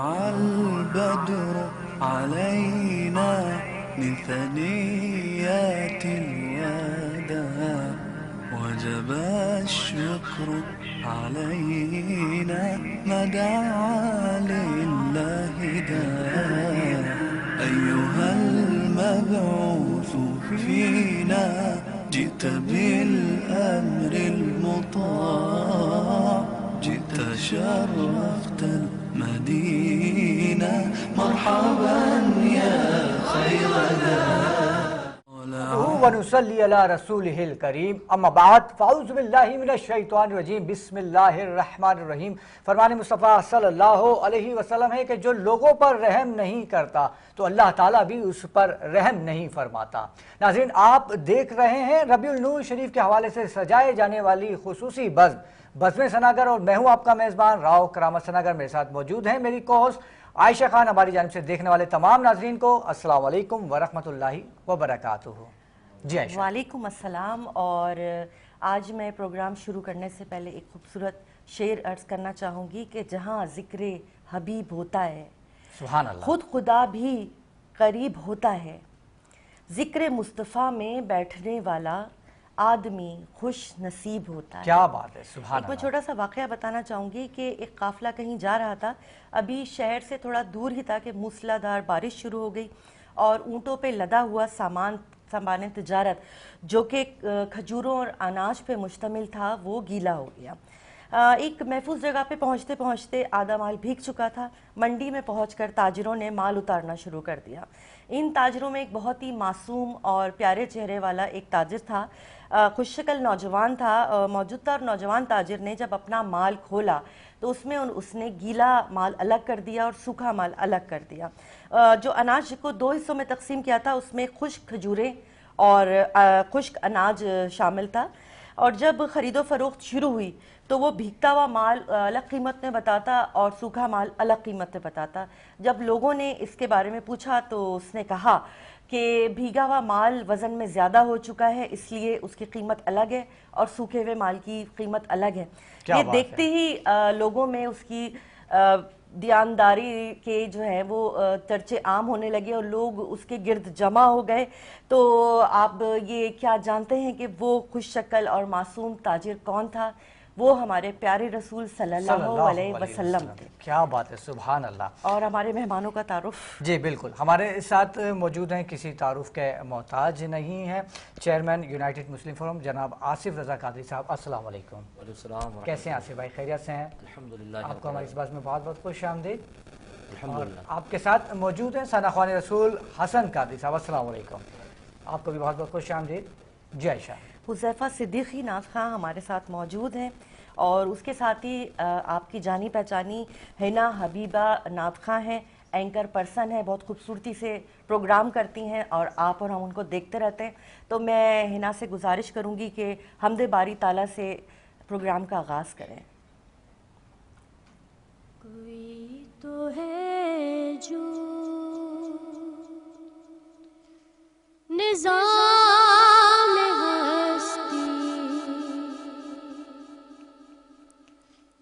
البدر علينا من ثنيات الوداع وجب الشكر علينا ما دعا لله داع أيها المبعوث فينا جئت بالأمر المطاع جئت شرفت المدينة مرحبا يا خير ذا ونصلي على رسوله الکریم اما بعد فاعوذ باللہ من الشیطان الرجیم بسم اللہ الرحمن الرحیم۔ فرمان مصطفیٰ صلی اللہ علیہ وسلم ہے کہ جو لوگوں پر رحم نہیں کرتا تو اللہ تعالیٰ بھی اس پر رحم نہیں فرماتا۔ ناظرین، آپ دیکھ رہے ہیں ربیع النور شریف کے حوالے سے سجائے جانے والی خصوصی بزم ثناگر، اور میں ہوں آپ کا میزبان راؤ کرامت ثناگر۔ میرے ساتھ موجود ہیں میری کوسٹ عائشہ خان۔ ہماری جانب سے دیکھنے والے تمام ناظرین کو السلام علیکم ورحمۃ اللہ وبرکاتہ۔ جی عائشہ۔ وعلیکم السلام۔ اور آج میں پروگرام شروع کرنے سے پہلے ایک خوبصورت شعر عرض کرنا چاہوں گی کہ جہاں ذکر حبیب ہوتا ہے سبحان اللہ، خود خدا بھی قریب ہوتا ہے، ذکر مصطفیٰ میں بیٹھنے والا آدمی خوش نصیب ہوتا ہے۔ کیا بات ہے، سبحان ایک میں اللہ۔ چھوٹا سا واقعہ بتانا چاہوں گی کہ ایک قافلہ کہیں جا رہا تھا، ابھی شہر سے تھوڑا دور ہی تھا کہ موسلا دھار بارش شروع ہو گئی اور اونٹوں پہ لدا ہوا سامان تجارت جو کہ کھجوروں اور اناج پہ مشتمل تھا وہ گیلا ہو گیا۔ ایک محفوظ جگہ پہ پہنچتے پہنچتے آدھا مال بھیگ چکا تھا۔ منڈی میں پہنچ کر تاجروں نے مال اتارنا شروع کر دیا۔ ان تاجروں میں ایک بہت ہی معصوم اور پیارے چہرے والا ایک تاجر تھا، خوش شکل نوجوان تھا موجود تھا، اور نوجوان تاجر نے جب اپنا مال کھولا تو اس میں اس نے گیلا مال الگ کر دیا اور سوکھا مال الگ کر دیا۔ جو اناج کو دو حصوں میں تقسیم کیا تھا اس میں خشک کھجوریں اور خشک اناج شامل تھا، اور جب خرید و فروخت شروع ہوئی تو وہ بھیگتا ہوا مال الگ قیمت میں بتاتا اور سوکھا مال الگ قیمت میں بتاتا۔ جب لوگوں نے اس کے بارے میں پوچھا تو اس نے کہا کہ بھیگا ہوا مال وزن میں زیادہ ہو چکا ہے، اس لیے اس کی قیمت الگ ہے اور سوکھے ہوئے مال کی قیمت الگ ہے۔ یہ دیکھتے ہی لوگوں میں اس کی دیانداری کے جو ہے وہ چرچے عام ہونے لگے اور لوگ اس کے گرد جمع ہو گئے۔ تو آپ یہ کیا جانتے ہیں کہ وہ خوش شکل اور معصوم تاجر کون تھا؟ وہ ہمارے پیارے رسول صلی اللہ علیہ وسلم تھے۔ کیا بات ہے، سبحان اللہ۔ اور ہمارے مہمانوں کا تعارف؟ جی بالکل، ہمارے ساتھ موجود ہیں، کسی تعارف کے محتاج نہیں ہیں، چیئرمین یونائٹڈ مسلم فورم جناب آصف رضا قادری صاحب۔ السلام علیکم۔ کیسے ہیں آصف بھائی؟ خیریت سے ہیں؟ الحمدللہ۔ آپ کو ہماری اس بات میں بہت بہت خوش آمدید۔ اور آپ کے ساتھ موجود ہیں ثنا خوان رسول حسن قادری صاحب۔ السلام علیکم، آپ کو بھی بہت بہت خوش آمدید۔ جی عائشہ۔ حذیفہ صدیقی نعت خواں ہمارے ساتھ موجود ہیں، اور اس کے ساتھ ہی آپ کی جانی پہچانی حنا حبیبہ نعت خواں ہیں، اینکر پرسن ہے، بہت خوبصورتی سے پروگرام کرتی ہیں اور آپ اور ہم ان کو دیکھتے رہتے ہیں۔ تو میں حنا سے گزارش کروں گی کہ حمد باری تعالیٰ سے پروگرام کا آغاز کریں۔ کوئی تو ہے جو نظام ہستی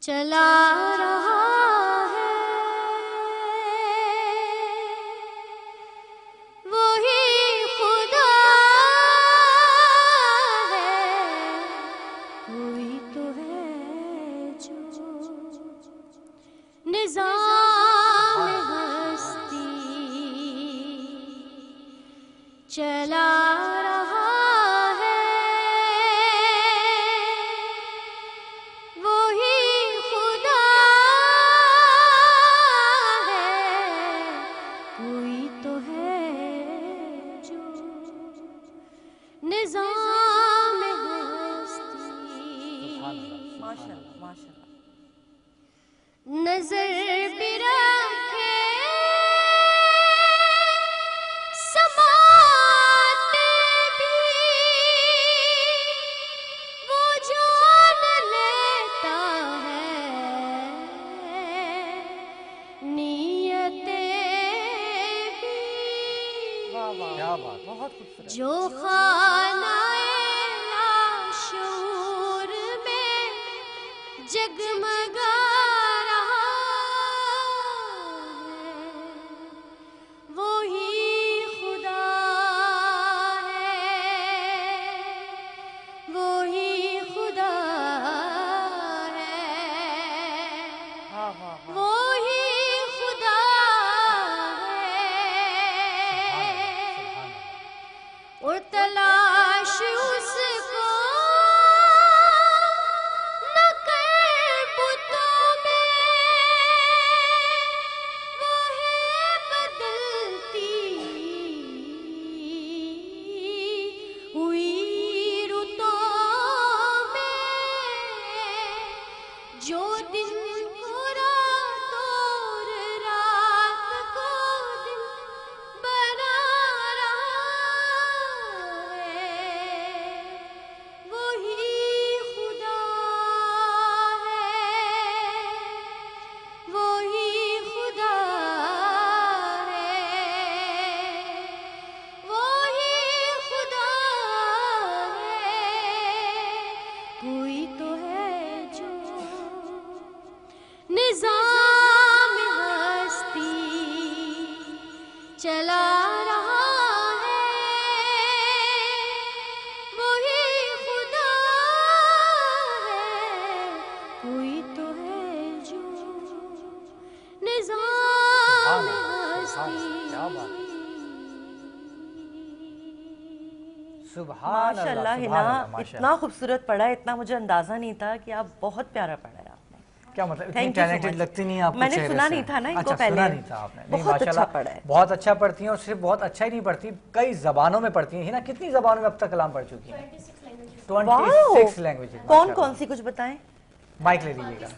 چلا رہا ہے، وہی خدا ہے، کوئی تو ہے جو نظام ہستی چلا رہا ہے، وہی خدا ہے، کوئی تو ہے جو نظام ہستی۔ ماشاء اللہ ماشاء اللہ۔ نظر بھی رکھے سماتے بھی وہ جان لیتا ہے، نیتیں بھی کیا بات، بہت خوبصورت۔ جو خانہ لاشعور میں جگمگا رہا کیا بات ہے، سبحان ماشاء اللہ، اللہ سبحان ہنا، اللہ، ماشاء اتنا خوبصورت پڑھا ہے، اتنا مجھے اندازہ نہیں تھا کہ آپ بہت پیارا پڑھا ہے آپ نے. کیا مطلب اتنی Thank you so talented much. لگتی نہیں آپ کو میں نے چہرے سنا سے؟ نہیں تھا نا ان کو اچھا، پہلے. سنا نہیں تھا آپ نے؟ نہیں، بہت ماشاء اچھا اللہ پڑھا ہے. بہت اچھا پڑھتی ہیں، اور صرف بہت اچھا ہی نہیں پڑھتی، کئی زبانوں میں پڑھتی ہیں. نا کتنی زبانوں میں اب تک کلام پڑھ چکی ہیں؟ 26 لینگویج. کون کون سی کچھ بتائیں؟ مائک لے لیجیے گا.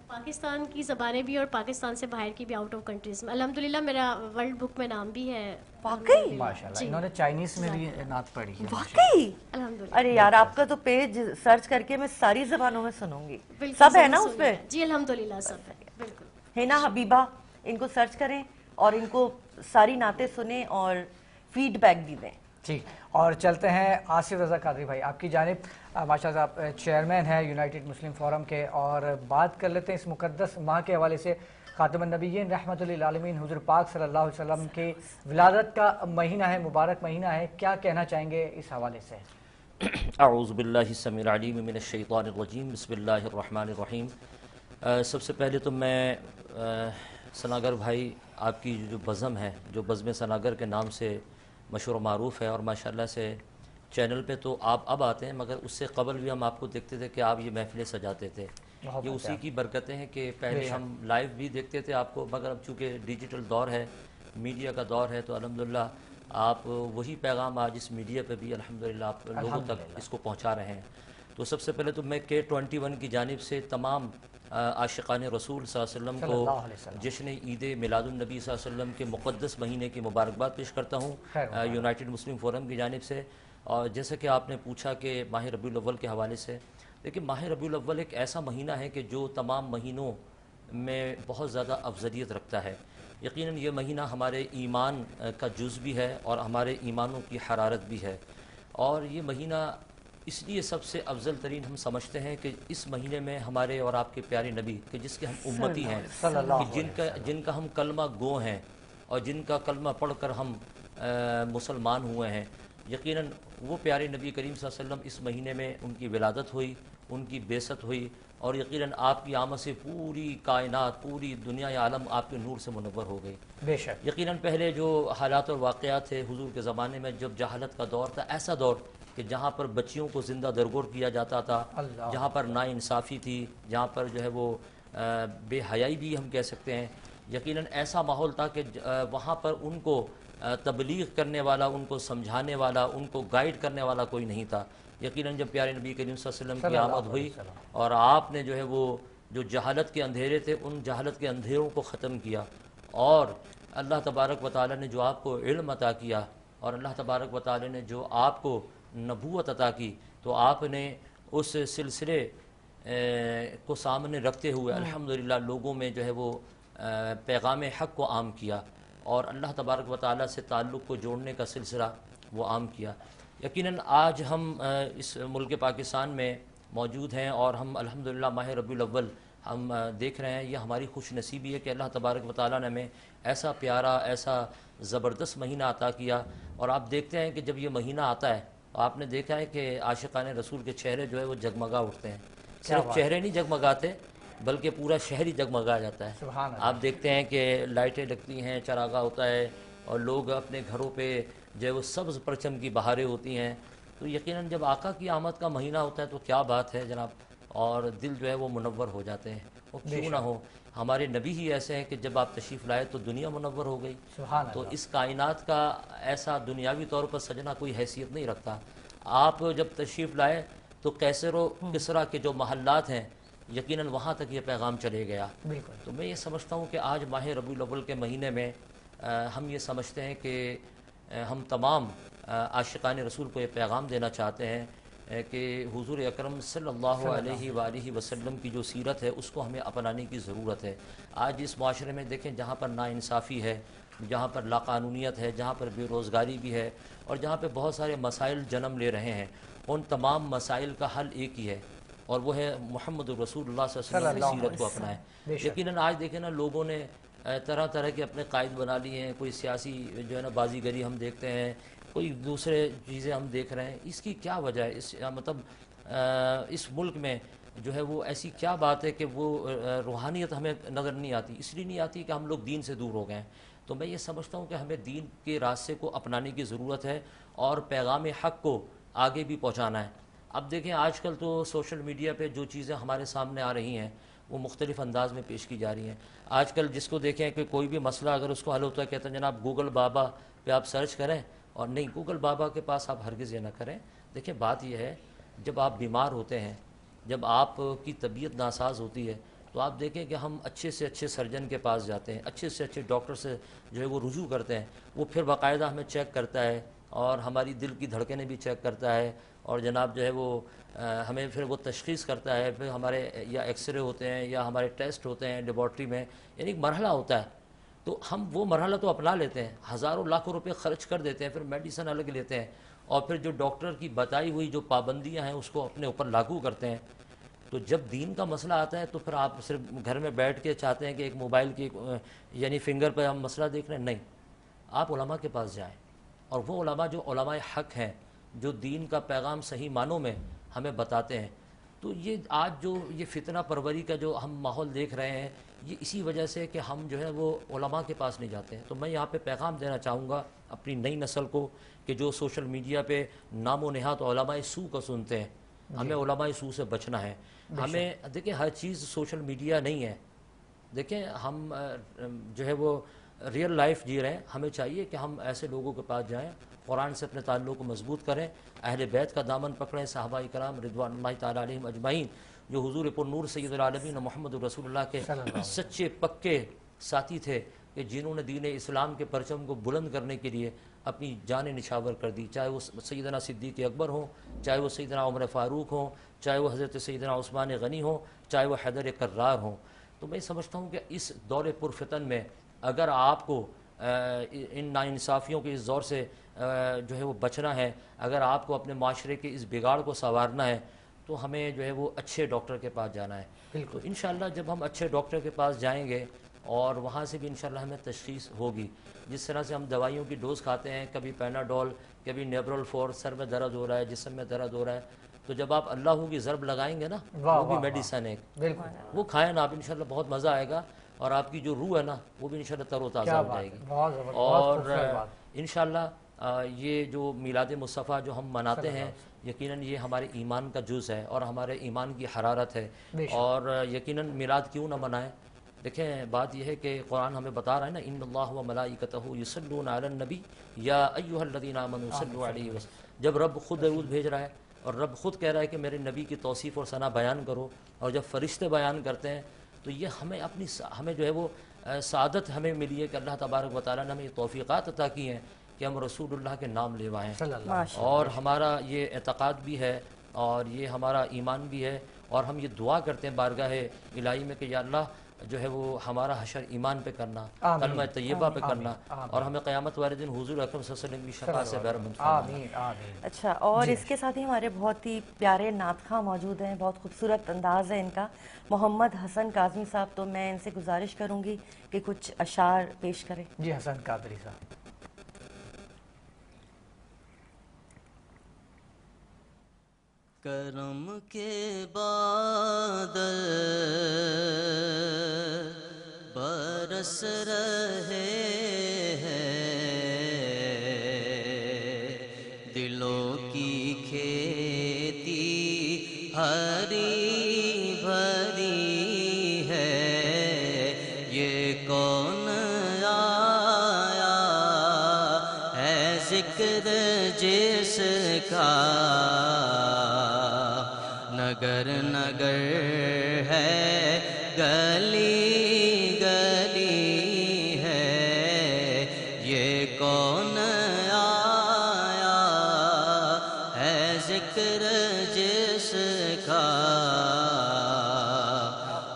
پاکستان کی زبانیں بھی اور پاکستان سے باہر کی بھی، آؤٹ آف کنٹریز میں. الحمدللہ میرا ورلڈ بک میں نام بھی ہے. واقعی ماشاء اللہ انہوں نے چائنیز میں بھی نعت پڑھی ہے. واقعی. الحمدللہ. ارے یار آپ کا تو پیج سرچ کر کے میں ساری زبانوں میں سنوں گی. بالکل سب ہے صحیح نا اس پہ؟ سنیے. جی الحمدللہ سب ہے. بالکل. ہے نا حبیبہ، ان کو سرچ کریں اور ان کو ساری نعتیں سنیں اور فیڈ بیک بھی دیں. ٹھیک، اور چلتے ہیں آصف رضا قادری بھائی آپ کی جانب. ماشاء اللہ آپ چیئرمین ہیں یونائٹڈ مسلم فورم کے، اور بات کر لیتے ہیں اس مقدس ماہ کے حوالے سے. خاتم النبیین رحمۃ للعالمین حضور پاک صلی اللہ علیہ وسلم کی ولادت کا مہینہ ہے، مبارک مہینہ ہے. کیا کہنا چاہیں گے اس حوالے سے؟ اعوذ باللہ السمیع العلیم من الشیطان الرجیم، بسم اللہ الرحمن الرحیم. سب سے پہلے تو میں ثناگر بھائی آپ کی جو بزم ہے، جو بزم ثناگر کے نام سے مشہور و معروف ہے، اور ماشاءاللہ سے چینل پہ تو آپ اب آتے ہیں، مگر اس سے قبل بھی ہم آپ کو دیکھتے تھے کہ آپ یہ محفلیں سجاتے تھے. یہ اسی کی برکتیں ہیں کہ پہلے ہم لائیو بھی دیکھتے تھے آپ کو، مگر اب چونکہ ڈیجیٹل دور ہے، میڈیا کا دور ہے، تو الحمدللہ آپ وہی پیغام آج اس میڈیا پہ بھی الحمدللہ آپ لوگوں تک اس کو پہنچا رہے ہیں. تو سب سے پہلے تو میں K21 کی جانب سے تمام عاشقان رسول صلی اللہ علیہ وسلم کو جشن عید میلاد النبی صلی اللہ علیہ وسلم کے مقدس مہینے کی مبارکباد پیش کرتا ہوں یونائٹڈ مسلم فورم کی جانب سے. اور جیسا کہ آپ نے پوچھا کہ ماہ ربیع الاول کے حوالے سے، دیکھیں ماہ ربیع الاول ایک ایسا مہینہ ہے کہ جو تمام مہینوں میں بہت زیادہ افضلیت رکھتا ہے. یقیناً یہ مہینہ ہمارے ایمان کا جز بھی ہے اور ہمارے ایمانوں کی حرارت بھی ہے. اور یہ مہینہ اس لیے سب سے افضل ترین ہم سمجھتے ہیں کہ اس مہینے میں ہمارے اور آپ کے پیارے نبی کہ جس کے ہم امتی ہیں، کہ جن کا ہم کلمہ گو ہیں اور جن کا کلمہ پڑھ کر ہم مسلمان ہوئے ہیں، یقیناً وہ پیارے نبی کریم صلی اللہ علیہ وسلم اس مہینے میں ان کی ولادت ہوئی، ان کی بعثت ہوئی، اور یقیناً آپ کی آمد سے پوری کائنات، پوری دنیا عالم آپ کے نور سے منور ہو گئی. بے شک. یقیناً پہلے جو حالات اور واقعات تھے حضور کے زمانے میں، جب جہالت کا دور تھا، ایسا دور کہ جہاں پر بچیوں کو زندہ درگور کیا جاتا تھا، جہاں پر ناانصافی تھی، جہاں پر جو ہے وہ بے حیائی بھی ہم کہہ سکتے ہیں. یقیناً ایسا ماحول تھا کہ وہاں پر ان کو تبلیغ کرنے والا، ان کو سمجھانے والا، ان کو گائیڈ کرنے والا کوئی نہیں تھا. یقیناً جب پیارے نبی کریم صلی اللہ علیہ وسلم کی آمد ہوئی اور آپ نے جو ہے وہ جو جہالت کے اندھیرے تھے، ان جہالت کے اندھیروں کو ختم کیا، اور اللہ تبارک و تعالی نے جو آپ کو علم عطا کیا، اور اللہ تبارک و تعالی نے جو آپ کو نبوت عطا کی، تو آپ نے اس سلسلے کو سامنے رکھتے ہوئے الحمدللہ لوگوں میں جو ہے وہ پیغام حق کو عام کیا، اور اللہ تبارک و تعالی سے تعلق کو جوڑنے کا سلسلہ وہ عام کیا. یقیناً آج ہم اس ملک پاکستان میں موجود ہیں، اور ہم الحمدللہ ماہ ربیع الاول ہم دیکھ رہے ہیں. یہ ہماری خوش نصیبی ہے کہ اللہ تبارک و تعالیٰ نے ہمیں ایسا پیارا، ایسا زبردست مہینہ عطا کیا. اور آپ دیکھتے ہیں کہ جب یہ مہینہ آتا ہے تو آپ نے دیکھا ہے کہ عاشقان رسول کے چہرے جو ہے وہ جگمگا اٹھتے ہیں. صرف چہرے نہیں جگمگاتے بلکہ پورا شہر ہی جگمگا جاتا ہے. آپ دیکھتے ہیں کہ لائٹیں لگتی ہیں، چراغاں ہوتا ہے، اور لوگ اپنے گھروں پہ جو ہے وہ سبز پرچم کی بہاریں ہوتی ہیں. تو یقیناً جب آقا کی آمد کا مہینہ ہوتا ہے تو کیا بات ہے جناب، اور دل جو ہے وہ منور ہو جاتے ہیں. وہ کیوں نہ ہو، ہمارے نبی ہی ایسے ہیں کہ جب آپ تشریف لائے تو دنیا منور ہو گئی. تو اس کائنات کا ایسا دنیاوی طور پر سجنا کوئی حیثیت نہیں رکھتا. آپ جب تشریف لائے تو کیسر و کسرا کے جو محلات ہیں یقیناً وہاں تک یہ پیغام چلے گیا. تو میں یہ سمجھتا ہوں کہ آج ماہ ربیع الاول کے مہینے میں ہم یہ سمجھتے ہیں کہ ہم تمام عاشقان رسول کو یہ پیغام دینا چاہتے ہیں کہ حضور اکرم صلی اللہ علیہ وآلہ وسلم کی جو سیرت ہے اس کو ہمیں اپنانے کی ضرورت ہے. آج اس معاشرے میں دیکھیں جہاں پر ناانصافی ہے، جہاں پر لاقانونیت ہے، جہاں پر بے روزگاری بھی ہے، اور جہاں پہ بہت سارے مسائل جنم لے رہے ہیں، ان تمام مسائل کا حل ایک ہی ہے، اور وہ ہے محمد رسول اللہ صلی اللہ علیہ وسلم کی سیرت کو اپنائیں. یقیناً آج دیکھیں نا لوگوں نے طرح طرح کے اپنے قائد بنا لیے ہیں. کوئی سیاسی جو ہے نا بازی گری ہم دیکھتے ہیں، کوئی دوسرے چیزیں ہم دیکھ رہے ہیں. اس کی کیا وجہ ہے؟ اس مطلب اس ملک میں جو ہے وہ ایسی کیا بات ہے کہ وہ روحانیت ہمیں نظر نہیں آتی؟ اس لیے نہیں آتی کہ ہم لوگ دین سے دور ہو گئے ہیں۔ تو میں یہ سمجھتا ہوں کہ ہمیں دین کے راستے کو اپنانے کی ضرورت ہے اور پیغام حق کو آگے بھی پہنچانا ہے۔ اب دیکھیں آج کل تو سوشل میڈیا پہ جو چیزیں ہمارے سامنے آ رہی ہیں وہ مختلف انداز میں پیش کی جا رہی ہیں۔ آج کل جس کو دیکھیں کہ کوئی بھی مسئلہ اگر اس کو حل ہوتا ہے کہتے ہیں جناب گوگل بابا پہ آپ سرچ کریں، اور نہیں، گوگل بابا کے پاس آپ ہرگز یہ نہ کریں۔ دیکھیں بات یہ ہے، جب آپ بیمار ہوتے ہیں، جب آپ کی طبیعت ناساز ہوتی ہے، تو آپ دیکھیں کہ ہم اچھے سے اچھے سرجن کے پاس جاتے ہیں، اچھے سے اچھے ڈاکٹر سے جو ہے وہ رجوع کرتے ہیں، وہ پھر باقاعدہ ہمیں چیک کرتا ہے اور ہماری دل کی دھڑکنیں بھی چیک کرتا ہے، اور جناب جو ہے وہ ہمیں پھر وہ تشخیص کرتا ہے، پھر ہمارے یا ایکس رے ہوتے ہیں یا ہمارے ٹیسٹ ہوتے ہیں لیبارٹری میں، یعنی ایک مرحلہ ہوتا ہے۔ تو ہم وہ مرحلہ تو اپنا لیتے ہیں، ہزاروں لاکھوں روپے خرچ کر دیتے ہیں، پھر میڈیسن الگ لیتے ہیں، اور پھر جو ڈاکٹر کی بتائی ہوئی جو پابندیاں ہیں اس کو اپنے اوپر لاگو کرتے ہیں۔ تو جب دین کا مسئلہ آتا ہے تو پھر آپ صرف گھر میں بیٹھ کے چاہتے ہیں کہ ایک موبائل کی یعنی فنگر پہ ہم مسئلہ دیکھ رہے ہیں، نہیں، آپ علماء کے پاس جائیں، اور وہ علماء جو علماء حق ہیں، جو دین کا پیغام صحیح معنوں میں ہمیں بتاتے ہیں۔ تو یہ آج جو یہ فتنہ پروری کا جو ہم ماحول دیکھ رہے ہیں، یہ اسی وجہ سے کہ ہم جو ہے وہ علماء کے پاس نہیں جاتے ہیں۔ تو میں یہاں پہ پیغام دینا چاہوں گا اپنی نئی نسل کو کہ جو سوشل میڈیا پہ نام و نہاد علماء سو کا سنتے ہیں، ہمیں علماء سو سے بچنا ہے۔ ہمیں دیکھیں ہر چیز سوشل میڈیا نہیں ہے، دیکھیں ہم جو ہے وہ ریئل لائف جی رہے ہیں، ہمیں چاہیے کہ ہم ایسے لوگوں کے پاس جائیں، قرآن سے اپنے تعلق کو مضبوط کریں، اہل بیت کا دامن پکڑیں، صحابہ کرام رضوان اللہ تعالیٰ علیہم اجمعین، جو حضور پر نور سید العالمین محمد رسول اللہ کے سچے پکے ساتھی تھے، کہ جنہوں نے دین اسلام کے پرچم کو بلند کرنے کے لیے اپنی جان نچھاور کر دی، چاہے وہ سیدنا صدیق اکبر ہوں، چاہے وہ سیدنا عمر فاروق ہوں، چاہے وہ حضرت سیدنا عثمان غنی ہوں، چاہے وہ حیدر کرار ہوں۔ تو میں سمجھتا ہوں کہ اس دور پرفتن میں اگر آپ کو ان ناانصافیوں کے اس دور سے جو ہے وہ بچنا ہے، اگر آپ کو اپنے معاشرے کے اس بگاڑ کو سنوارنا ہے، تو ہمیں جو ہے وہ اچھے ڈاکٹر کے پاس جانا ہے۔ تو انشاءاللہ جب ہم اچھے ڈاکٹر کے پاس جائیں گے اور وہاں سے بھی انشاءاللہ ہمیں تشخیص ہوگی، جس طرح سے ہم دوائیوں کی ڈوز کھاتے ہیں، کبھی پیناڈول، کبھی نیبرول فور، سر میں درد ہو رہا ہے، جسم میں درد ہو رہا ہے، تو جب آپ اللہ کی ضرب لگائیں گے نا، وہ بھی میڈیسن ہے، وہ کھائیں نا آپ، انشاءاللہ بہت مزہ آئے گا، اور آپ کی جو روح ہے نا وہ بھی انشاءاللہ تر و تازہ ہو جائے گی۔ اور انشاءاللہ یہ جو میلاد مصطفیٰ جو ہم مناتے ہیں، یقیناً یہ ہمارے ایمان کا جز ہے اور ہمارے ایمان کی حرارت ہے، اور یقیناً میلاد کیوں نہ منائیں۔ دیکھیں بات یہ ہے کہ قرآن ہمیں بتا رہا ہے نا، ان اللہ و ملائکتہ یصلون علی النبی یا ایھا الذین آمنوا صلوا علیہ وسلم۔ جب رب خود درود بھیج رہا ہے اور رب خود کہہ رہا ہے کہ میرے نبی کی توصیف اور ثنا بیان کرو، اور جب فرشتے بیان کرتے ہیں، تو یہ ہمیں اپنی ہمیں جو ہے وہ سعادت ہمیں ملی ہے کہ اللہ تبارک و تعالیٰ نے ہمیں یہ توفیقات عطا کی ہیں کہ ہم رسول اللہ کے نام لیوائیں، اور ہمارا یہ اعتقاد بھی ہے اور یہ ہمارا ایمان بھی ہے، اور ہم یہ دعا کرتے ہیں بارگاہ الہی میں کہ یا اللہ جو ہے وہ ہمارا حشر ایمان پہ کرنا، کلمہ طیبہ پہ کرنا، اور ہمیں قیامت والے دن حضور اکرم صلی اللہ علیہ وسلم کی شفاعت سے بہرمند فرمانا۔ اچھا، اور اس کے ساتھ ہی ہمارے بہت ہی پیارے نعت خواں موجود ہیں، بہت خوبصورت انداز ہے ان کا، محمد حسن کاظمی صاحب، تو میں ان سے گزارش کروں گی کہ کچھ اشعار پیش کریں۔ جی حسن قادری صاحب۔ کرم کے بادل برس رہے ہیں، دلوں کی کھیتی ہری بھری ہے، یہ کون آیا ہے ذکر جس کا، نگر نگر ہے گلی گلی ہے، یہ کون آیا ہے ذکر جس کا،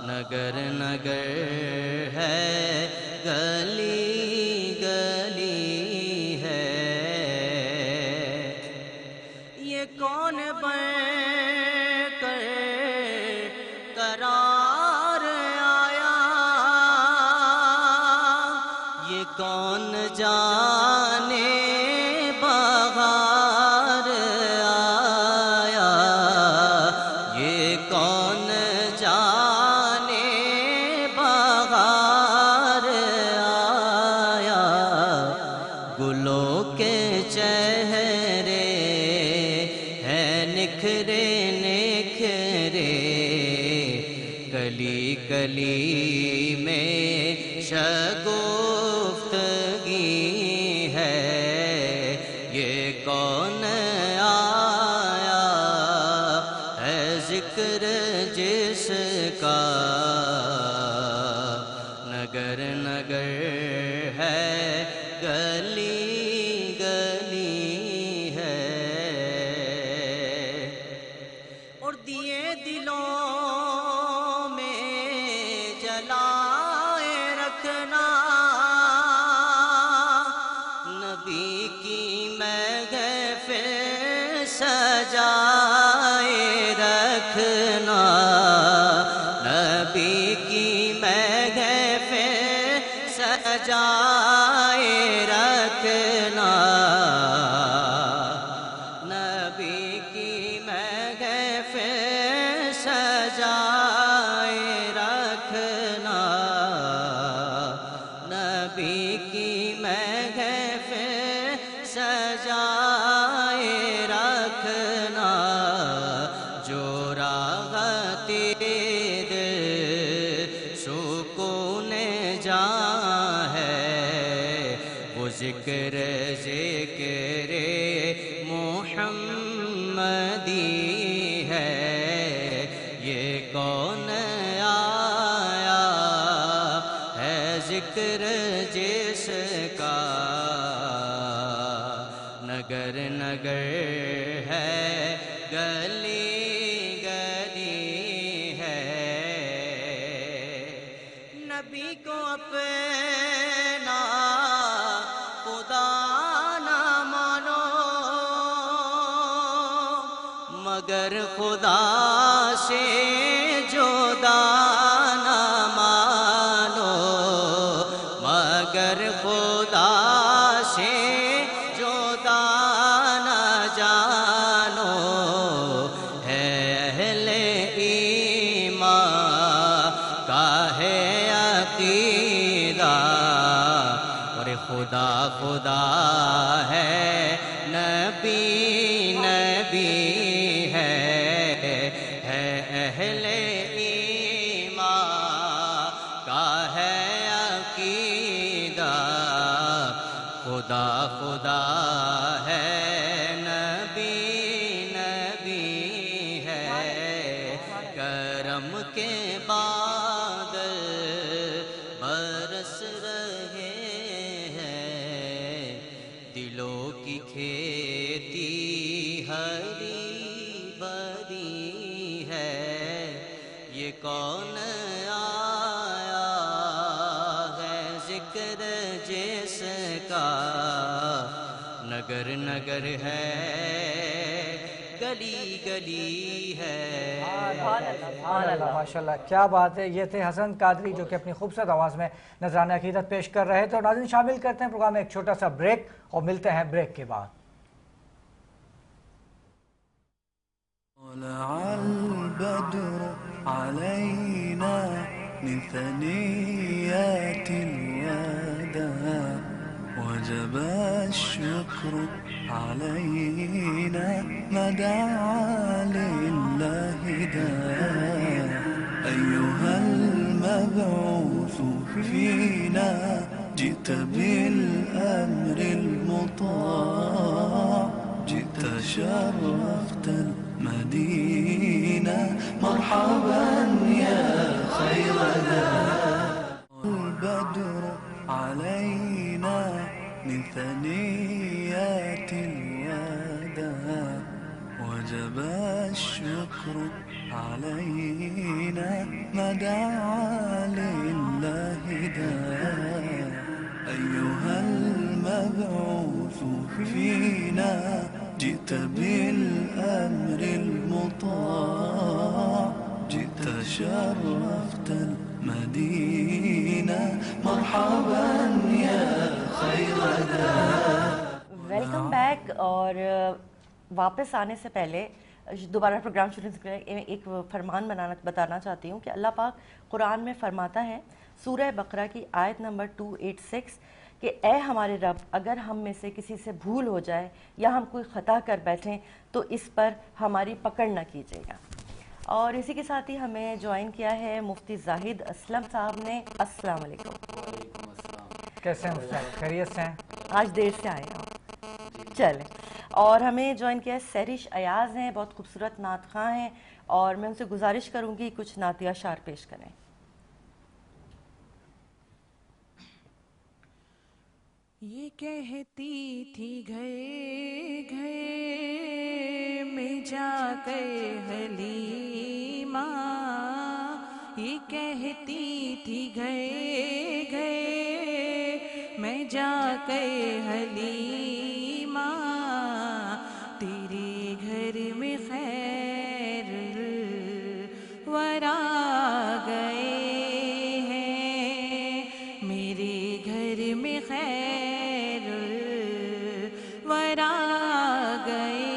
نگر نگر ہے گلی گلی ہے، یہ کون قرار آیا، یہ کون جانے بہار آیا، یہ کون کلی میں شگفتگی ہے یہ کون آیا ہے ذکر جس کا نگر نگر ہے گلی گلی ہے اور دیے دلوں میں جلائے رکھنا نبی کی محفل سجائے رکھنا نبی کی محفل سجائے رکھنا نبی کی محفل سجائے رکھنا نبی کی محفل سجائے رکھنا جو راحت دل سکون جاں ہے وہ ذکر محمدی ہے یہ کون آیا ہے ذکر جس کا نگر نگر ہے گلی گلی ہے نبی کو اپنا خدا نہ مانو مگر خدا سے جدا نہ مانو مگر خدا سے جدا نہ جانو ہے اہل ایمان کا ہے عقیدہ اور خدا خدا ہے نبی نبی ہے اہل ایمان کا ہے عقیدہ خدا خدا ہے نبی نبی ہے کرم کے بادل برس رہے ہیں دلوں کی کھیتی ہری بری ہے یہ کون آیا ہے ذکر جس کا نگر نگر ہے گلی گلی ہے ماشاء اللہ کیا بات ہے. یہ تھے حسن قادری جو کہ اپنی خوبصورت آواز میں نذرانہ عقیدت پیش کر رہے تھے. اور ناظرین شامل کرتے ہیں پروگرام میں ایک چھوٹا سا بریک اور ملتے ہیں بریک کے بعد. طلع البدر علينا من ثنيات الوداع وجب الشكر علينا ما دعا لله داع أيها المبعوث فينا جئت بالأمر المطاع جئت شرفت المدينة مرحبا يا خير داع البدر علينا من ثنيات الوداع وجب الشكر علينا ما دعا لله داع أيها المبعوث فينا جئت بالأمر المطاع جئت شرفت المدينة مرحبا يا خير داع. Welcome back. اور واپس آنے سے پہلے دوبارہ پروگرام شروع سے پہلے ایک فرمان بتانا چاہتی ہوں کہ اللہ پاک قرآن میں فرماتا ہے سورہ بقرہ کی آیت نمبر 286 کہ اے ہمارے رب اگر ہم میں سے کسی سے بھول ہو جائے یا ہم کوئی خطا کر بیٹھیں تو اس پر ہماری پکڑ نہ کیجیے گا. اور اسی کے ساتھ ہی ہمیں جوائن کیا ہے مفتی زاہد اسلم صاحب نے. السلام علیکم. کیسے ہیں مفتی؟ خیریت سے ہیں؟ آج دیر سے آئے ہیں. چلیں. اور ہمیں جوائن کیا ہے سہرش ایاز ہیں, بہت خوبصورت نعت خواں ہیں, اور میں ان سے گزارش کروں گی کچھ نعتیہ اشعار پیش کریں. یہ کہتی تھی گئے گئے میں جا کر حلیمہ, یہ کہتی تھی گئے گئے میں جا کر حلیمہ, تیرے گھر میں خیر ورا گئے ہیں, میرے گھر میں خیر ورا گئے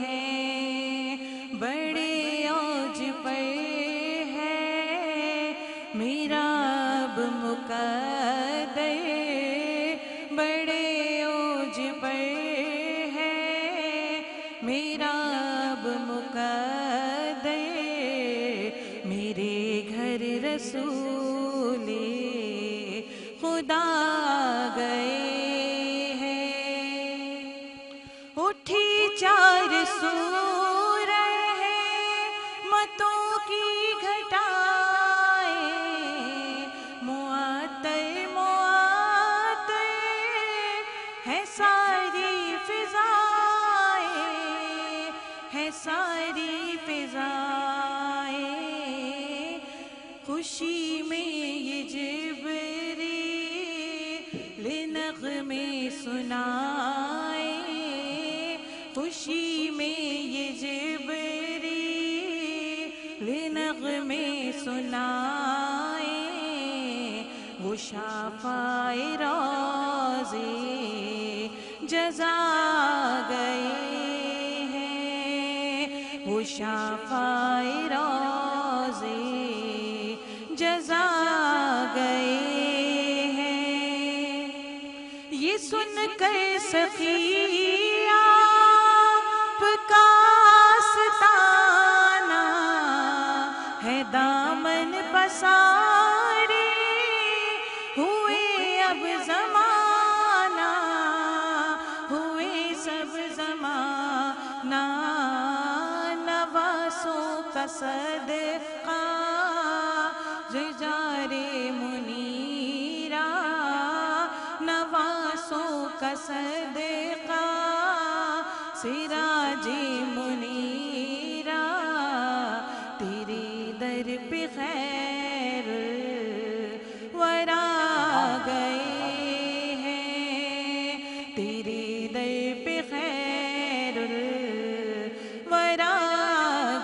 ہیں, بڑے اوج پر ہے میرا اب مقدر, بڑے اوج پر ہے میرا اب مقدر, میرے گھر رسول خدا گئے ہیں, اٹھی چار سور ہے متوں کی گھٹائیں, معطر معطر ہے ساری فضائیں, ہے ساری فضائیں, خوشی میں یہ جبریل نغمے سنائے, خوشی میں یہ جبریل نغمے سنائے, وہ شافعِ روضے جزا گئے ہیں, وہ شافعِ روضے جزا گئے ہیں, یہ سن کر سخی آپ کا آستانہ ہے دامن پسارے ہوئے اب زمانہ, ہوئے سب زمانہ, نواسوں کا صدقہ جار منیرہ, نواسوں کا صدقہ سراج منیرہ, تیرے در پہ خیر ورا گئے ہیں, تیرے در پہ خیر ورا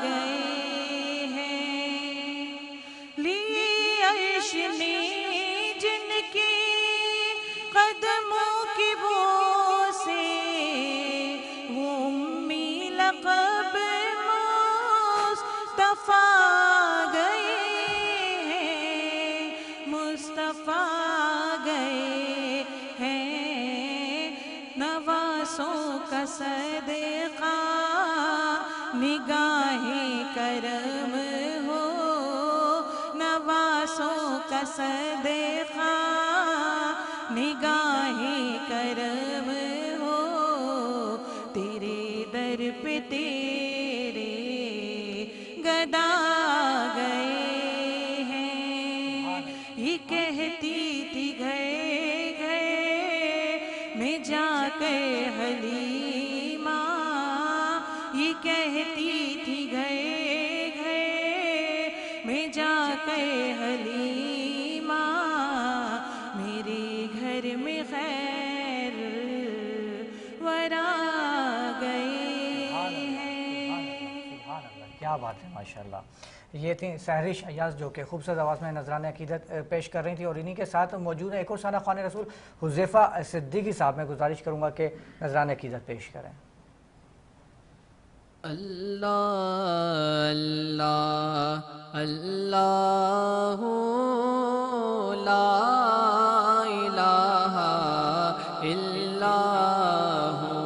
گئے ہیں, لی عرش نے جن کے قدموں کی بو سے وہ امی لقب مصطفیٰ گئے ہیں, مصطفیٰ گئے ہیں, نواسوں کا صدقہ نگاہ کرم ہو, نواسوں کا صدقہ نگاہ کرم ہو, تیرے در پہ تیرے گدا گئے ہیں, یہ کہتی تھی گئے گئے میں جا کر حلیمہ, یہ کہتی تھی گئے گئے میں جا کر حلیمہ, میرے گھر میں خیر ورا گئے ہیں. کیا بات ہے ماشاءاللہ. یہ تھیں سہرش ایاز جو کہ خوبصورت آواز میں نذرانہ عقیدت پیش کر رہی تھی, اور انہی کے ساتھ موجود ہیں ایک اور ثنا خوان رسول حذیفہ صدیقی صاحب. میں گزارش کروں گا کہ نذرانہ عقیدت پیش کریں. اللہ اللہ اللہ لا الہ الا ہو,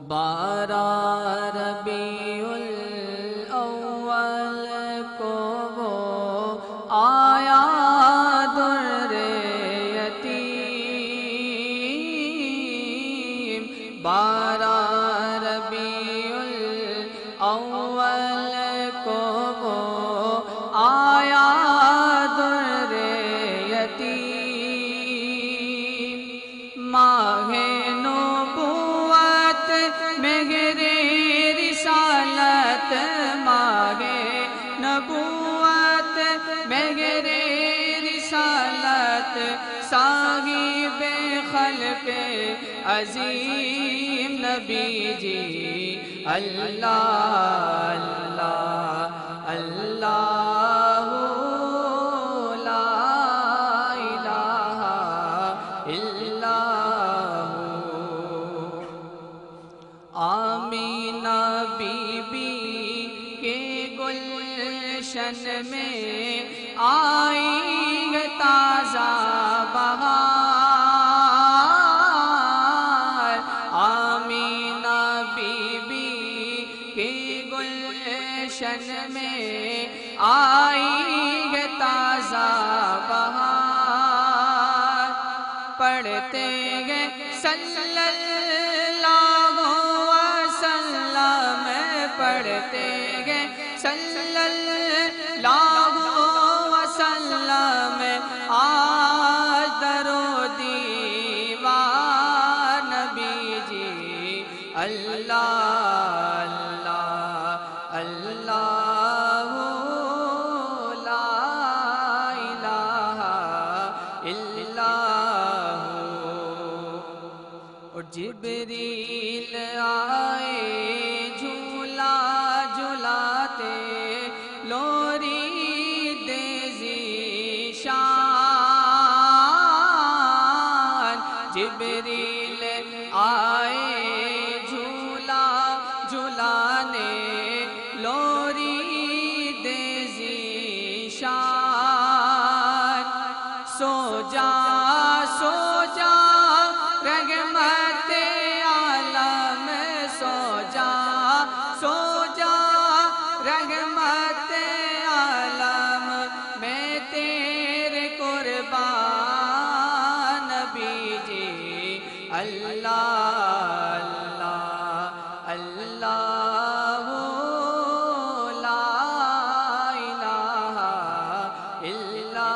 بارہ ربیع مہر رسالت مانگے نبوت مہر رسالت صاحب خلق عظیم نبی جی اللہ اللہ اللہ لا الہ الا ہو آمینہ بی بی کے گلشن میں آئی ہے تازہ بہار آمینہ بی بی کے گلشن میں آئی ہے تازہ بہار پڑھتے گئے صلی اللہ وسلم پڑھتے گئے صلی اللہ وسلم آج در و دیوار نبی جی اللہ اللہ اللہ لا الہ الا ہو اور جبریل آئے جھولا جھولاتے لوری دیزی شان جبریل آئے جھولا جھولانے لوری دیزی شان سو جا رحمت عالم سو جا رحمت عالم میں تیرے قربان نبی جی اللہ اللہ اللہ لا الہ الا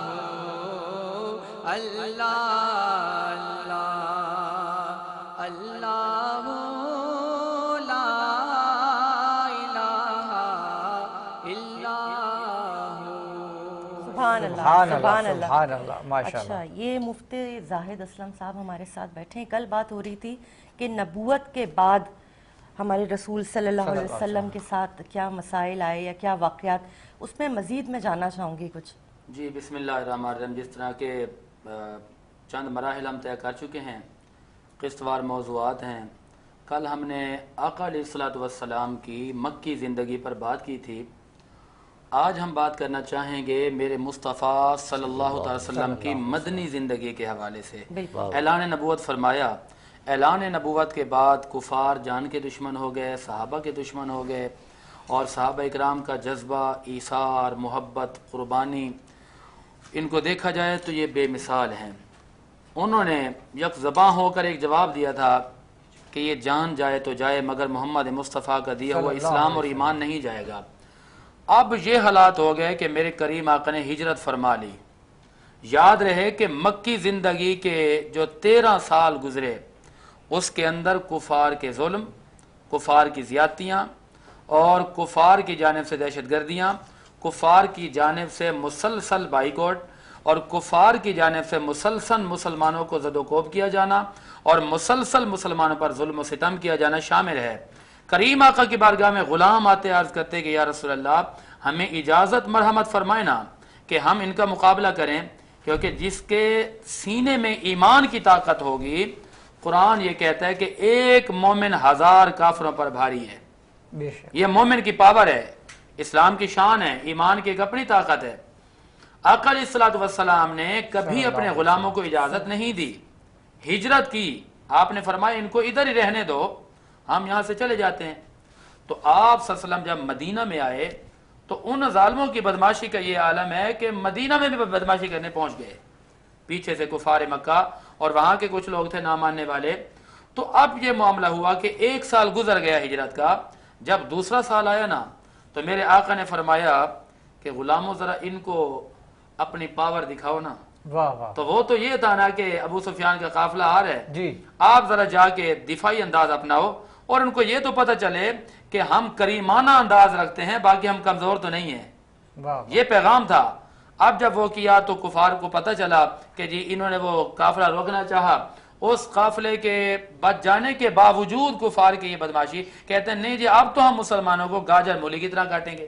ہو اللہ اللہ لا الہ الا ہو سبحان اللہ سبحان سبحان اللہ اللہ سبحان اللہ ماشاء اللہ. اچھا یہ مفتی زاہد اسلم صاحب ہمارے ساتھ بیٹھے ہیں. کل بات ہو رہی تھی کہ نبوت کے بعد ہمارے رسول صلی اللہ علیہ وسلم کے ساتھ کیا مسائل آئے یا کیا واقعات, اس میں مزید میں جاننا چاہوں گی کچھ. جی بسم اللہ الرحمن الرحیم. جس طرح کے چند مراحل ہم طے کر چکے ہیں, قسط وار موضوعات ہیں. کل ہم نے آقا علیہ الصلوۃ والسلام کی مکی زندگی پر بات کی تھی. آج ہم بات کرنا چاہیں گے میرے مصطفیٰ صلی اللہ علیہ وسلم کی مدنی زندگی کے حوالے سے. اعلان نبوت فرمایا. اعلان نبوت کے بعد کفار جان کے دشمن ہو گئے, صحابہ کے دشمن ہو گئے, اور صحابہ اکرام کا جذبہ, ایثار, محبت, قربانی, ان کو دیکھا جائے تو یہ بے مثال ہیں. انہوں نے یک زباں ہو کر ایک جواب دیا تھا کہ یہ جان جائے تو جائے مگر محمد مصطفیٰ کا دیا ہوا اسلام اور ایمان نہیں جائے گا. اب یہ حالات ہو گئے کہ میرے کریم آقا نے ہجرت فرما لی. یاد رہے کہ مکی زندگی کے جو 13 سال گزرے اس کے اندر کفار کے ظلم, کفار کی زیادتیاں اور کفار کی جانب سے دہشت گردیاں, کفار کی جانب سے مسلسل بائیکاٹ اور کفار کی جانب سے مسلسل مسلمانوں کو زد و کوب کیا جانا اور مسلسل مسلمانوں پر ظلم و ستم کیا جانا شامل ہے. کریم آقا کی بارگاہ میں غلام آتے عرض کرتے کہ یا رسول اللہ ہمیں اجازت مرحمت فرمائے نا کہ ہم ان کا مقابلہ کریں, کیونکہ جس کے سینے میں ایمان کی طاقت ہوگی, قرآن یہ کہتا ہے کہ ایک مومن 1000 کافروں پر بھاری ہے. یہ مومن کی پاور ہے, اسلام کی شان ہے, ایمان کی ایک اپنی طاقت ہے. آقا علیہ الصلوۃ والسلام نے کبھی اپنے غلاموں کو اجازت نہیں دی, ہجرت کی. آپ نے فرمایا ان کو ادھر ہی رہنے دو, ہم یہاں سے چلے جاتے ہیں. تو آپ صلی اللہ علیہ وسلم جب مدینہ میں آئے تو ان ظالموں کی بدماشی کا یہ عالم ہے کہ مدینہ میں بھی بدماشی کرنے پہنچ گئے, پیچھے سے کفار مکہ اور وہاں کے کچھ لوگ تھے نہ ماننے والے. تو اب یہ معاملہ ہوا کہ 1 سال گزر گیا ہجرت کا. جب دوسرا سال آیا نا تو میرے آقا نے فرمایا کہ غلاموں ذرا ان کو اپنی پاور دکھاؤ نا. واہ واہ تو وہ تو یہ تھا نا کہ ابو سفیان کا قافلہ آ رہا ہے جی آپ ذرا جا کے دفاعی انداز اپناؤ اور ان کو یہ تو پتہ چلے کہ ہم کریمانہ انداز رکھتے ہیں باقی ہم کمزور تو نہیں ہیں واہ یہ پیغام تھا اب جب وہ کیا تو کفار کو پتہ چلا کہ جی انہوں نے وہ قافلہ روکنا چاہا اس قافلے کے بچ جانے کے باوجود کفار کی یہ بدماشی کہتے ہیں نہیں جی اب تو ہم مسلمانوں کو گاجر مولی کی طرح کاٹیں گے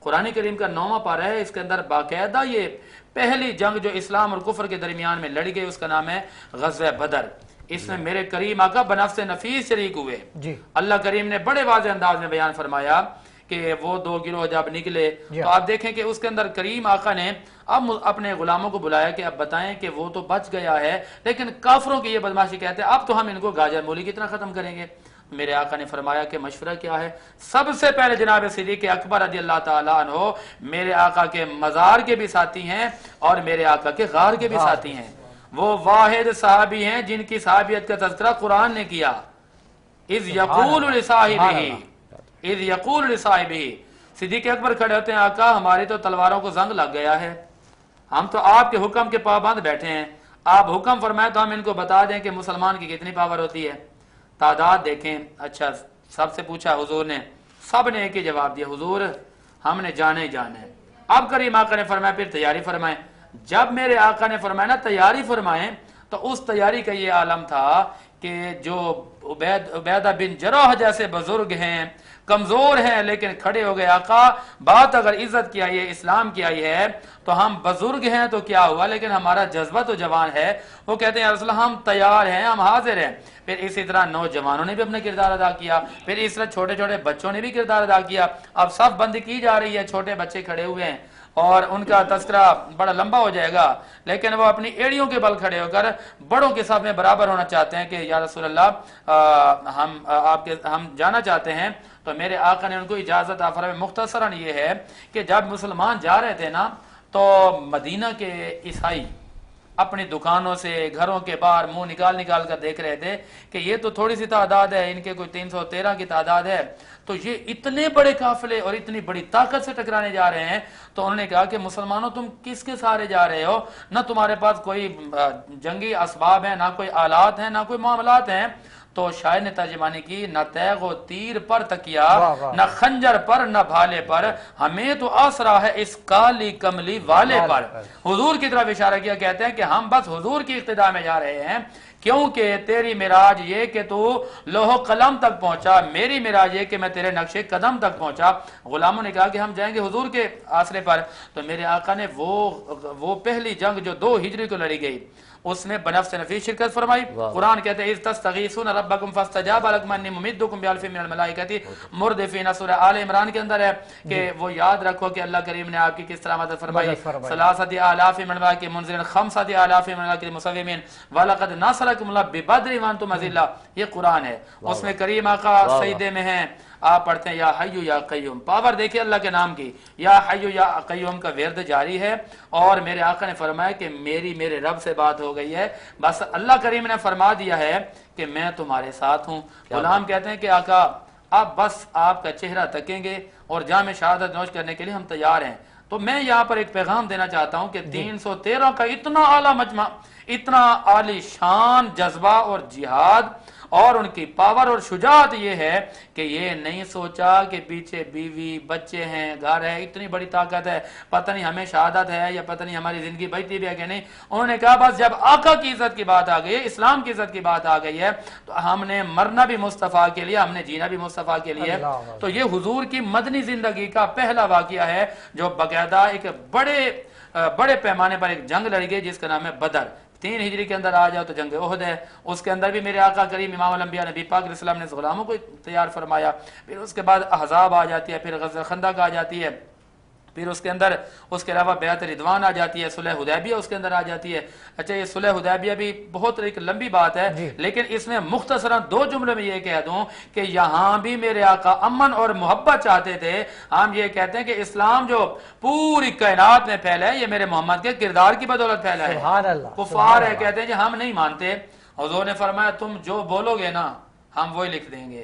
قرآن کریم کا 9واں پارہ ہے اس کے اندر باقاعدہ یہ پہلی جنگ جو اسلام اور کفر کے درمیان میں لڑی گئی اس کا نام ہے غزوہ بدر اس میں میرے کریم آقا بنفس نفیس شریک ہوئے جی اللہ کریم نے بڑے واضح انداز میں بیان فرمایا کہ وہ 2 گروہ جب نکلے تو آپ دیکھیں کہ اس کے اندر کریم آقا نے اب اپنے غلاموں کو بلایا کہ اب بتائیں کہ وہ تو بچ گیا ہے لیکن کافروں کی یہ بدماشی کہتے ہیں اب تو ہم ان کو گاجر مولی کی طرح ختم کریں گے میرے آقا نے فرمایا کہ مشورہ کیا ہے سب سے پہلے جناب صدیق اکبر رضی اللہ تعالیٰ عنہ میرے آقا کے مزار کے بھی ساتھی ہیں اور میرے آقا کے غار کے بھی ساتھی ہیں وہ واحد صحابی ہیں جن کی صحابیت کا تذکرہ قرآن نے کیا اذ یقول لصاحبہ صدیق اکبر کھڑے ہوتے ہیں آقا ہماری تو تلواروں کو زنگ لگ گیا ہے ہم تو آپ کے حکم کے پابند بیٹھے ہیں آپ حکم فرمائے تو ہم ان کو بتا دیں کہ مسلمان کی کتنی پاور ہوتی ہے تعداد دیکھیں اچھا سب سے پوچھا حضور نے سب نے ایک ہی جواب دیا حضور ہم نے جانے ہی جانا ہے اب کریم آقا نے فرمایا پھر تیاری فرمائیں جب میرے آقا نے فرمایا نا تیاری فرمائیں تو اس تیاری کا یہ عالم تھا کہ جو عبیدہ بن جراح جیسے بزرگ ہیں کمزور ہیں لیکن کھڑے ہو گئے آقا بات اگر عزت کی آئی ہے اسلام کی آئی ہے تو ہم بزرگ ہیں تو کیا ہوا لیکن ہمارا جذبہ تو جوان ہے وہ کہتے ہیں یا رسول اللہ ہم تیار ہیں ہم حاضر ہیں پھر اسی طرح نوجوانوں نے بھی اپنا کردار ادا کیا پھر اس طرح چھوٹے چھوٹے بچوں نے بھی کردار ادا کیا اب سب بندی کی جا رہی ہے چھوٹے بچے کھڑے ہوئے ہیں اور ان کا تذکرہ بڑا لمبا ہو جائے گا لیکن وہ اپنی ایڑیوں کے بل کھڑے ہو کر بڑوں کے ساتھ میں برابر ہونا چاہتے ہیں کہ یا رسول اللہ ہم جانا چاہتے ہیں تو میرے آقا نے ان کو اجازت فرمائی مختصراً یہ ہے کہ جب مسلمان جا رہے تھے نا تو مدینہ کے عیسائی اپنی دکانوں سے گھروں کے باہر منہ نکال کر دیکھ رہے تھے کہ یہ تو تھوڑی سی تعداد ہے ان کے کوئی 313 کی تعداد ہے تو یہ اتنے بڑے قافلے اور اتنی بڑی طاقت سے ٹکرانے جا رہے ہیں تو انہوں نے کہا کہ مسلمانوں تم کس کے سہارے جا رہے ہو نہ تمہارے پاس کوئی جنگی اسباب ہیں نہ کوئی آلات ہیں نہ کوئی معاملات ہیں تو شاعر نے ترجمانی کی نہ تیغ و تیر پر تکیا نہ خنجر پر نہ بھالے پر ہمیں تو آسرا ہے اس کالی کملی والے پر حضور کی طرف اشارہ کیا کہتے ہیں کہ ہم بس حضور کی اقتداء میں جا رہے ہیں کیونکہ تیری معراج یہ کہ تو لوح قلم تک پہنچا میری معراج یہ کہ میں تیرے نقش قدم تک پہنچا غلاموں نے کہا کہ ہم جائیں گے حضور کے آسرے پر تو میرے آقا نے وہ پہلی جنگ جو 2 ہجری کو لڑی گئی اس میں بنفس نفیس شرکت فرمائی قرآن کہتے ہیں اذ تستغیثون ربکم فاستجاب لکم انی ممدکم بالف من الملائکۃ مردفین سورہ آل عمران کے اندر ہے کہ وہ یاد رکھو کہ اللہ کریم نے آپ کی کس طرح مدد فرمائی ثلاثۃ آلاف من الملائکۃ منزلین خمسۃ آلاف من الملائکۃ مسومین ولقد نصرکم اللہ ببدر وانتم اذلہ یہ قرآن ہے اس میں کریم آقا سجدے میں ہیں آپ پڑھتے ہیں یا حی یا قیوم پاور دیکھیں اللہ کے نام کی یا حی یا قیوم کا ورد جاری ہے اور میرے آقا نے فرمایا کہ میرے رب سے بات ہو گئی ہے بس اللہ کریم نے فرما دیا ہے کہ میں تمہارے ساتھ ہوں غلام کہتے ہیں کہ آقا آپ بس آپ کا چہرہ تکیں گے اور جام شہادت نوش کرنے کے لیے ہم تیار ہیں تو میں یہاں پر ایک پیغام دینا چاہتا ہوں کہ 313 کا اتنا اعلیٰ مجمع اتنا عالی شان جذبہ اور جہاد اور ان کی پاور اور شجاعت یہ ہے کہ یہ نہیں سوچا کہ پیچھے بیوی بچے ہیں گھر ہے اتنی بڑی طاقت ہے پتہ نہیں ہمیں شہادت ہے یا پتہ نہیں ہماری زندگی بچتی بھی ہے کہ نہیں انہوں نے کہا بس جب آقا کی عزت کی بات آ گئی ہے اسلام کی عزت کی بات آ گئی ہے تو ہم نے مرنا بھی مصطفیٰ کے لیے ہم نے جینا بھی مصطفیٰ کے لیے تو یہ حضور کی مدنی زندگی کا پہلا واقعہ ہے جو باقاعدہ ایک بڑے پیمانے پر ایک جنگ لڑی گئی جس کا نام ہے بدر 3 ہجری کے اندر آ جاؤ تو جنگ احد ہے اس کے اندر بھی میرے آقا کریم امام الانبیاء نبی پاک علیہ السلام نے غلاموں کو تیار فرمایا پھر اس کے بعد احزاب آ جاتی ہے پھر غزوہ خندق آ جاتی ہے پھر اس کے اندر اس کے علاوہ بیعت رضوان آ جاتی ہے صلح حدیبیہ اس کے اندر آ جاتی ہے اچھا یہ صلح حدیبیہ بھی بہت ایک لمبی بات ہے لیکن اس میں مختصراً 2 جملے میں یہ کہہ دوں کہ یہاں بھی میرے آقا امن اور محبت چاہتے تھے ہم یہ کہتے ہیں کہ اسلام جو پوری کائنات میں پھیلا ہے یہ میرے محمد کے کردار کی بدولت پھیلا ہے کفار ہے کہتے ہیں کہ ہم نہیں مانتے حضور نے فرمایا تم جو بولو گے نا ہم وہی لکھ دیں گے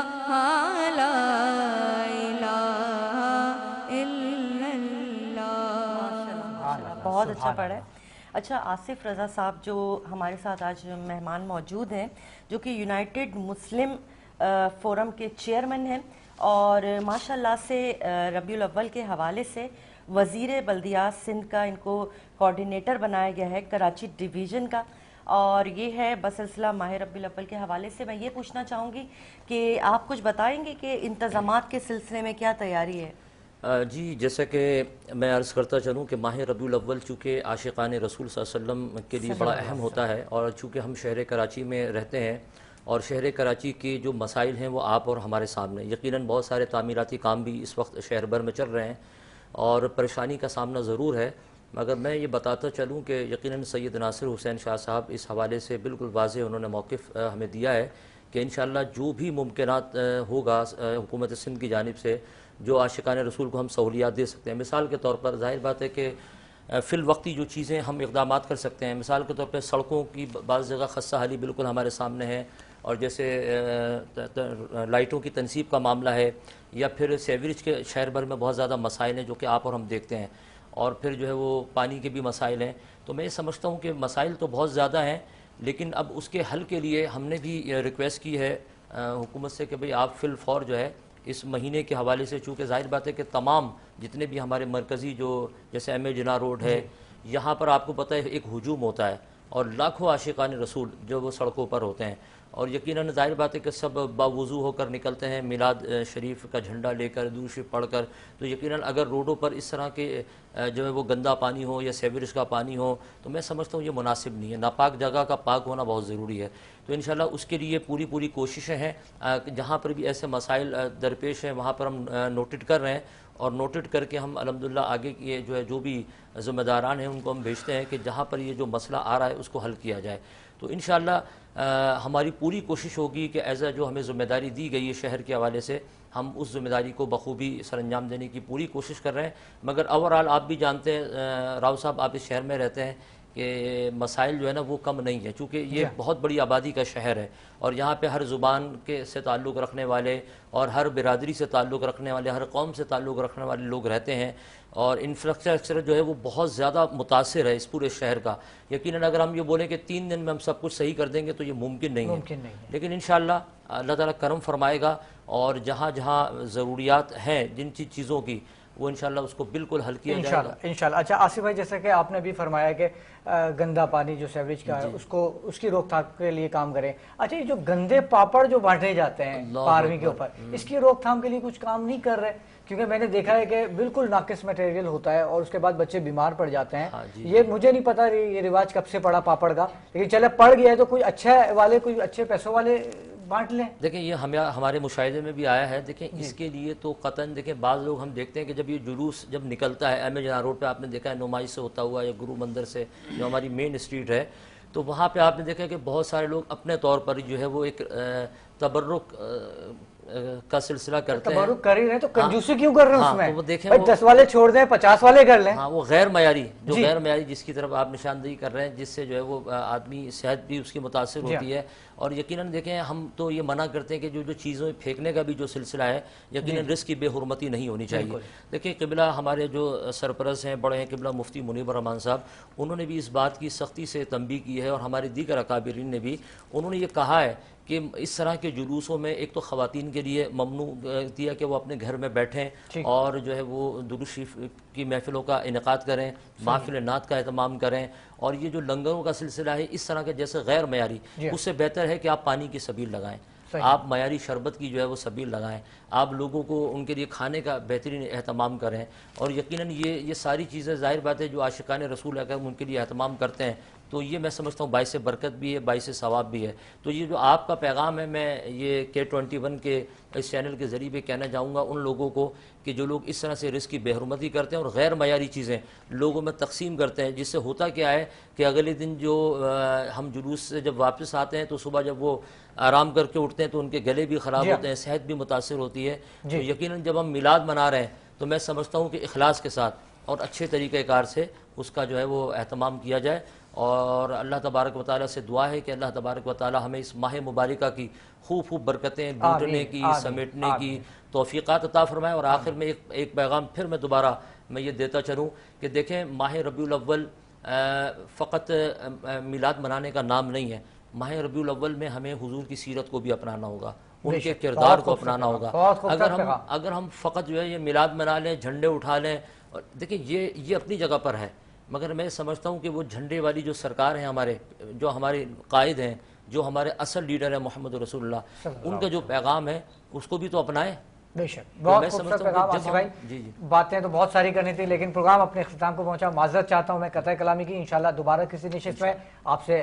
لا الہ الا اللہ۔ بہت اچھا پڑھا ہے۔ اچھا، آصف رضا صاحب جو ہمارے ساتھ آج مہمان موجود ہیں، جو کہ یونائٹڈ مسلم فورم کے چیئرمین ہیں، اور ماشاءاللہ سے ربیع الاول کے حوالے سے وزیر بلدیات سندھ کا ان کو کوارڈینیٹر بنایا گیا ہے کراچی ڈویژن کا، اور یہ ہے بسلسلہ ماہ ربیع الاول کے حوالے سے میں یہ پوچھنا چاہوں گی کہ آپ کچھ بتائیں گے کہ انتظامات کے سلسلے میں کیا تیاری ہے؟ جی، جیسا کہ میں عرض کرتا چلوں کہ ماہ ربیع الاول چونکہ عاشقان رسول صلی اللہ علیہ وسلم کے لیے بڑا اہم ہوتا ہے، اور چونکہ ہم شہر کراچی میں رہتے ہیں اور شہر کراچی کے جو مسائل ہیں وہ آپ اور ہمارے سامنے، یقیناً بہت سارے تعمیراتی کام بھی اس وقت شہر بھر میں چل رہے ہیں اور پریشانی کا سامنا ضرور ہے، مگر میں یہ بتاتا چلوں کہ یقیناً سید ناصر حسین شاہ صاحب اس حوالے سے بالکل واضح انہوں نے موقف ہمیں دیا ہے کہ انشاءاللہ جو بھی ممکنات ہوگا حکومت سندھ کی جانب سے جو عاشقان رسول کو ہم سہولیات دے سکتے ہیں۔ مثال کے طور پر ظاہر بات ہے کہ فی الوقتی جو چیزیں ہم اقدامات کر سکتے ہیں، مثال کے طور پہ سڑکوں کی بعض جگہ خستہ حالی بالکل ہمارے سامنے ہے، اور جیسے لائٹوں کی تنصیب کا معاملہ ہے، یا پھر سیوریج کے شہر بھر میں بہت زیادہ مسائل ہیں جو کہ آپ اور ہم دیکھتے ہیں، اور پھر جو ہے وہ پانی کے بھی مسائل ہیں۔ تو میں یہ سمجھتا ہوں کہ مسائل تو بہت زیادہ ہیں، لیکن اب اس کے حل کے لیے ہم نے بھی ریکویسٹ کی ہے حکومت سے کہ بھئی آپ فی الفور جو ہے اس مہینے کے حوالے سے، چونکہ ظاہر بات ہے کہ تمام جتنے بھی ہمارے مرکزی جو جیسے ایم اے جناح روڈ ہے، یہاں پر آپ کو پتہ ہے ایک ہجوم ہوتا ہے اور لاکھوں عاشقان رسول جو وہ سڑکوں پر ہوتے ہیں، اور یقیناً ظاہر بات ہے کہ سب باوضو ہو کر نکلتے ہیں میلاد شریف کا جھنڈا لے کر، درود شریف پڑھ کر، تو یقیناً اگر روڈوں پر اس طرح کے جو ہے وہ گندا پانی ہو یا سیوریج کا پانی ہو تو میں سمجھتا ہوں یہ مناسب نہیں ہے۔ ناپاک جگہ کا پاک ہونا بہت ضروری ہے، تو انشاءاللہ اس کے لیے پوری کوششیں ہیں، جہاں پر بھی ایسے مسائل درپیش ہیں وہاں پر ہم نوٹڈ کر رہے ہیں، اور نوٹڈ کر کے ہم الحمدللہ آگے یہ جو ہے جو بھی ذمہ داران ہیں ان کو ہم بھیجتے ہیں کہ جہاں پر یہ جو مسئلہ آ رہا ہے اس کو حل کیا جائے۔ تو انشاءاللہ ہماری پوری کوشش ہوگی کہ ایسا جو ہمیں ذمہ داری دی گئی ہے شہر کے حوالے سے، ہم اس ذمہ داری کو بخوبی سر انجام دینے کی پوری کوشش کر رہے ہیں، مگر اوورآل آپ بھی جانتے ہیں راؤ صاحب، آپ اس شہر میں رہتے ہیں کہ مسائل جو ہے نا وہ کم نہیں ہے، چونکہ یہ بہت بڑی آبادی کا شہر ہے اور یہاں پہ ہر زبان کے سے تعلق رکھنے والے اور ہر برادری سے تعلق رکھنے والے، ہر قوم سے تعلق رکھنے والے لوگ رہتے ہیں، اور انفراسٹرکچر جو ہے وہ بہت زیادہ متاثر ہے اس پورے شہر کا۔ یقیناً اگر ہم یہ بولیں کہ 3 دن میں ہم سب کچھ صحیح کر دیں گے تو یہ ممکن نہیں ہے، لیکن انشاءاللہ اللہ تعالیٰ کرم فرمائے گا، اور جہاں جہاں ضروریات ہیں جن چیزوں کی وہ انشاءاللہ اس کو بالکل حل کیا جائے گا انشاءاللہ۔ اچھا آصف بھائی، جیسا کہ آپ نے بھی فرمایا کہ گندا پانی جو سیوریج کا ہے اس کی روک تھام کے لیے کام کریں۔ اچھا، یہ جو گندے پاپڑ جو بانٹے جاتے ہیں پارویں کے اوپر، اس کی روک تھام کے لیے کچھ کام نہیں کر رہے؟ کیونکہ میں نے دیکھا ہے کہ بالکل ناقص میٹیریل ہوتا ہے اور اس کے بعد بچے بیمار پڑ جاتے ہیں۔ یہ مجھے نہیں پتا یہ رواج کب سے پڑا پاپڑ کا، لیکن چلے پڑ گیا ہے تو کوئی اچھے پیسوں والے بانٹ لیں۔ دیکھیں یہ ہمارے مشاہدے میں بھی آیا ہے۔ دیکھیں اس کے لیے تو قطعاً دیکھیں بعض لوگ ہم دیکھتے ہیں کہ جب یہ جلوس جب نکلتا ہے ایم اے جناح روڈ پہ، آپ نے دیکھا ہے نمائش سے ہوتا ہوا یا گرو مندر سے جو ہماری مین اسٹریٹ ہے، تو وہاں پہ آپ نے دیکھا کہ بہت سارے لوگ اپنے طور پر جو ہے وہ ایک تبرک کا سلسلہ کرتے ہیں۔ تبرک کر ہی رہے ہیں تو کنجوسی کیوں کر رہے ہیں اس میں؟ وہ دیکھیں 10 والے چھوڑ دیں 50 والے کر لیں۔ ہاں، وہ غیر معیاری غیر معیاری جس کی طرف آپ نشاندہی کر رہے ہیں، جس سے جو ہے وہ آدمی صحت بھی اس کی متاثر ہوتی ہے، اور یقیناً دیکھیں ہم تو یہ منع کرتے ہیں کہ جو چیزوں پھینکنے کا بھی جو سلسلہ ہے یقیناً رزق کی بے حرمتی نہیں ہونی چاہیے۔ دیکھیں قبلہ ہمارے جو سرپرست ہیں بڑے ہیں قبلہ مفتی منیب الرحمان صاحب، انہوں نے بھی اس بات کی سختی سے تنبیہ کی ہے، اور ہمارے دیگر اکابرین نے بھی، انہوں نے یہ کہا ہے کہ اس طرح کے جلوسوں میں ایک تو خواتین کے لیے ممنوع دیا کہ وہ اپنے گھر میں بیٹھیں اور جو ہے وہ درود شریف کی محفلوں کا انعقاد کریں، محفل نعت کا اہتمام کریں، اور یہ جو لنگروں کا سلسلہ ہے اس طرح کے جیسے غیر معیاری، اس سے بہتر ہے کہ آپ پانی کی سبیل لگائیں، آپ معیاری شربت کی جو ہے وہ سبیل لگائیں، آپ لوگوں کو ان کے لیے کھانے کا بہترین اہتمام کریں، اور یقیناً یہ ساری چیزیں ظاہر بات ہے جو عاشقان رسول اگر ان کے لیے اہتمام کرتے ہیں تو یہ میں سمجھتا ہوں باعث برکت بھی ہے، باعث ثواب بھی ہے۔ تو یہ جو آپ کا پیغام ہے، میں یہ K21 کے اس چینل کے ذریعے بھی کہنا چاہوں گا ان لوگوں کو کہ جو لوگ اس طرح سے رزق کی بے حرمتی کرتے ہیں اور غیر معیاری چیزیں لوگوں میں تقسیم کرتے ہیں، جس سے ہوتا کیا ہے کہ اگلے دن جو ہم جلوس سے جب واپس آتے ہیں تو صبح جب وہ آرام کر کے اٹھتے ہیں تو ان کے گلے بھی خراب ہوتے ہیں، صحت بھی متاثر ہوتی ہے۔ تو یقیناً جب ہم میلاد منا رہے ہیں تو میں سمجھتا ہوں کہ اخلاص کے ساتھ اور اچھے طریقہ کار سے اس کا جو ہے وہ اہتمام کیا جائے، اور اللہ تبارک و تعالیٰ سے دعا ہے کہ اللہ تبارک و تعالیٰ ہمیں اس ماہ مبارکہ کی خوب برکتیں لوٹنے کی، سمیٹنے کی توفیقات عطا فرمائے۔ اور آخر میں ایک پیغام پھر میں دوبارہ یہ دیتا چلوں کہ دیکھیں ماہ ربیع الاول فقط میلاد منانے کا نام نہیں ہے، ماہ ربیع الاول میں ہمیں حضور کی سیرت کو بھی اپنانا ہوگا، ان کے کردار کو اپنانا ہوگا۔ اگر ہم فقط جو ہے یہ میلاد منا لیں، جھنڈے اٹھا لیں، دیکھیں یہ اپنی جگہ پر ہے، مگر میں سمجھتا ہوں کہ وہ جھنڈے والی جو سرکار ہیں ہمارے، جو ہمارے قائد ہیں، جو ہمارے اصل لیڈر ہیں محمد رسول اللہ، ان کا جو پیغام ہے اس کو بھی تو اپنائیں۔ بے شک بہت خوبصورت پیغام آصف بھائی، باتیں تو بہت ساری کرنی تھی لیکن پروگرام اپنے اختتام کو پہنچا۔ معذرت چاہتا ہوں میں قطع کلامی کی، انشاءاللہ دوبارہ کسی نشست میں آپ سے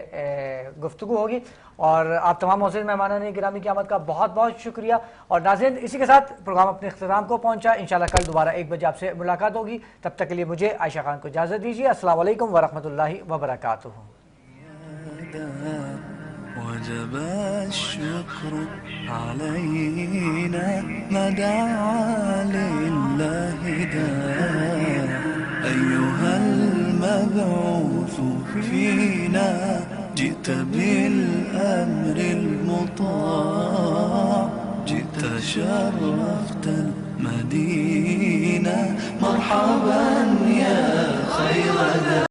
گفتگو ہوگی، اور آپ تمام معزز مہمانان گرامی کی آمد کا بہت بہت شکریہ۔ اور ناظرین اسی کے ساتھ پروگرام اپنے اختتام کو پہنچا، انشاءاللہ کل دوبارہ 1 بجے آپ سے ملاقات ہوگی، تب تک کے لیے مجھے عائشہ خان کو اجازت دیجیے۔ السلام علیکم ورحمۃ اللہ وبرکاتہ۔ وجب الشكر علينا ما دعا لله داع أيها المبعوث فينا جئت بالأمر المطاع جئت شرفت المدينة مرحبا يا خير داع